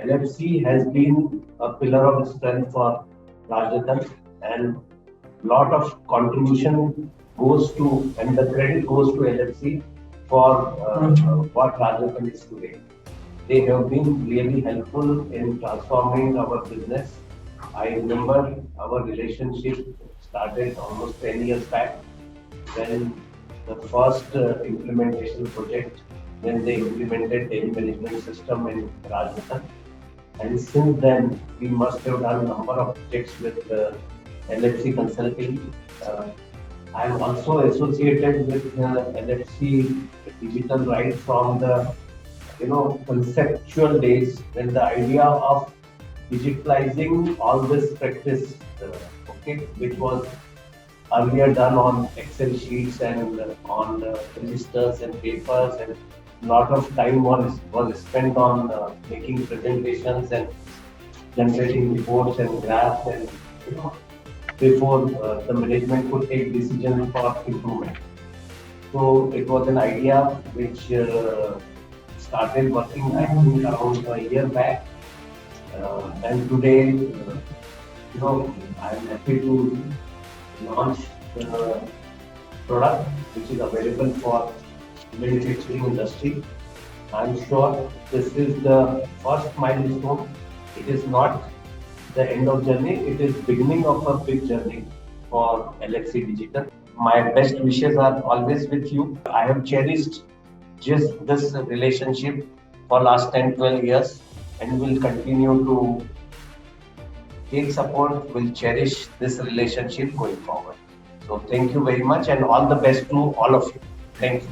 LFC has been a pillar of strength for Rajratan, and lot of contribution goes to, and the credit goes to LFC for what Rajratan is today. They have been really helpful in transforming our business. I remember our relationship started almost 10 years back when the first implementation project, when they implemented daily management system in Rajratan. And since then, we must have done a number of projects with LFC Consulting. I am also associated with LFC Digital right from the conceptual days, when the idea of digitalizing all this practice, which was earlier done on Excel sheets and on registers and papers, and a lot of time was spent on making presentations and generating reports and graphs, and before the management could take decisions for improvement. So it was an idea which started working, I think, around a year back, and today, I'm happy to launch the product which is available for manufacturing industry. I'm sure this is the first milestone. It is not the end of journey. It is beginning of a big journey for LFC Digital. My best wishes are always with you. I have cherished just this relationship for last 10-12 years, and will continue to take support, will cherish this relationship going forward. So thank you very much, and all the best to all of you. Thank you.